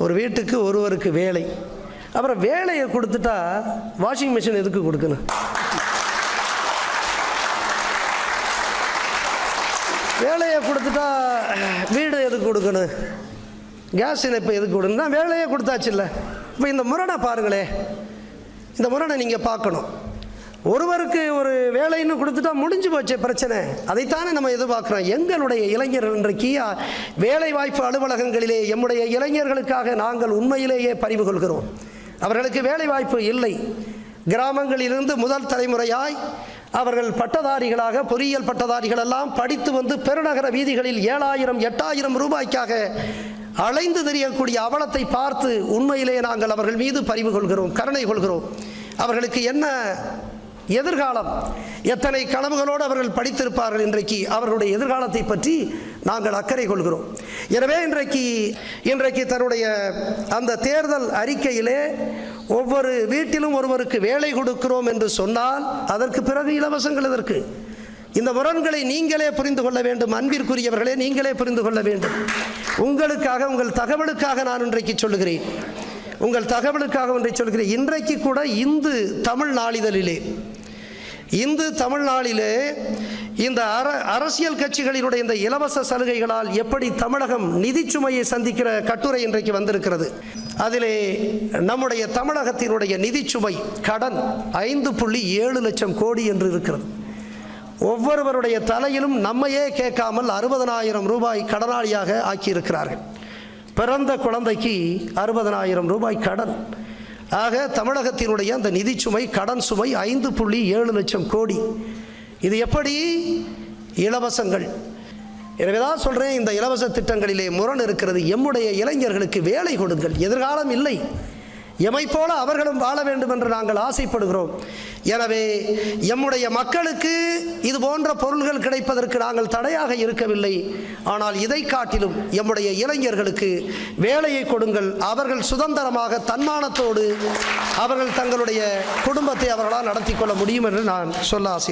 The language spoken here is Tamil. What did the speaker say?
ஒரு வீட்டுக்கு ஒருவருக்கு வேலை, அப்புறம் வேலையை கொடுத்துட்டா வாஷிங் மிஷின் எதுக்கு கொடுக்கணும்? வேலையை கொடுத்துட்டா வீடு எதுக்கு கொடுக்கணும்? கேஸ் இணைப்பு எதுக்கு கொடுக்கணும்? தான் வேலையை கொடுத்தாச்சு இல்லை. இப்போ இந்த முரணை பாருங்களே, இந்த முரணை நீங்கள் பார்க்கணும். ஒருவருக்கு ஒரு வேலைன்னு கொடுத்துட்டா முடிஞ்சு போச்சு பிரச்சனை. அதைத்தானே நம்ம எதிர்பார்க்குறோம். எங்களுடைய இளைஞர்கள் இன்றைக்கு வேலை வாய்ப்பு அலுவலகங்களிலே எம்முடைய இளைஞர்களுக்காக நாங்கள் உண்மையிலேயே பறிவு கொள்கிறோம். அவர்களுக்கு வேலை வாய்ப்பு இல்லை. கிராமங்களிலிருந்து முதல் தலைமுறையாய் அவர்கள் பட்டதாரிகளாக, பொறியியல் பட்டதாரிகள் எல்லாம் படித்து வந்து பெருநகர வீதிகளில் 7,000 8,000 ரூபாய்க்காக அலைந்து தெரியக்கூடிய அவலத்தை பார்த்து உண்மையிலே நாங்கள் அவர்கள் மீது பரிவு கொள்கிறோம், கருணை கொள்கிறோம். அவர்களுக்கு என்ன எதிர்காலம், எத்தனை கனவுகளோடு அவர்கள் படித்திருப்பார்கள். இன்றைக்கு அவர்களுடைய எதிர்காலத்தை பற்றி நாங்கள் அக்கறை கொள்கிறோம். எனவே இன்றைக்கு தன்னுடைய அந்த தேர்தல் அறிக்கையிலே ஒவ்வொரு வீட்டிலும் ஒருவருக்கு வேலை கொடுக்கிறோம் என்று சொன்னால் அதற்கு பிறகு இலவசங்கள் எதற்கு? இந்த முரண்களை நீங்களே புரிந்து கொள்ள வேண்டும். அன்பிற்குரியவர்களே, நீங்களே புரிந்து கொள்ள வேண்டும். உங்களுக்காக, உங்கள் தகவலுக்காக நான் இன்றைக்கு சொல்லுகிறேன். உங்கள் தகவலுக்காக ஒன்றை சொல்கிறேன். இன்றைக்கு கூட இந்து தமிழ் நாளிதழிலே இந்த அரசியல் கட்சிகளினுடைய இந்த இலவச சலுகைகளால் எப்படி தமிழகம் நிதிச்சுமையை சந்திக்கிற கட்டுரை இன்றைக்கு வந்திருக்கிறது. அதிலே நம்முடைய தமிழகத்தினுடைய நிதிச்சுமை கடன் 5.7 லட்சம் கோடி என்று இருக்கிறது. ஒவ்வொருவருடைய தலையிலும் நம்மையே கேட்காமல் 60,000 ரூபாய் கடனாளியாக ஆக்கியிருக்கிறார்கள். பிறந்த குழந்தைக்கு 60,000 ரூபாய் கடன். ஆக தமிழகத்தினுடைய அந்த நிதிச்சுமை, கடன் சுமை 5.7 லட்சம் கோடி. இது எப்படி? இலவசங்கள். எனவேதான் சொல்கிறேன், இந்த இலவச திட்டங்களிலே முரண் இருக்கிறது. எம்முடைய இளைஞர்களுக்கு வேலை கொடுங்கள், எதிர்காலம் இல்லை. எமை போல அவர்களும் வாழ வேண்டும் என்று நாங்கள் ஆசைப்படுகிறோம். எனவே எம்முடைய மக்களுக்கு இது போன்ற பொருள்கள் கிடைப்பதற்கு நாங்கள் தடையாக இருக்கவில்லை. ஆனால் இதை காட்டிலும் எம்முடைய இளைஞர்களுக்கு வேலையை கொடுங்கள். அவர்கள் சுதந்திரமாக தன்மானத்தோடு அவர்கள் தங்களுடைய குடும்பத்தை அவர்களால் நடத்தி கொள்ள முடியும் என்று நான் சொல்ல ஆசை.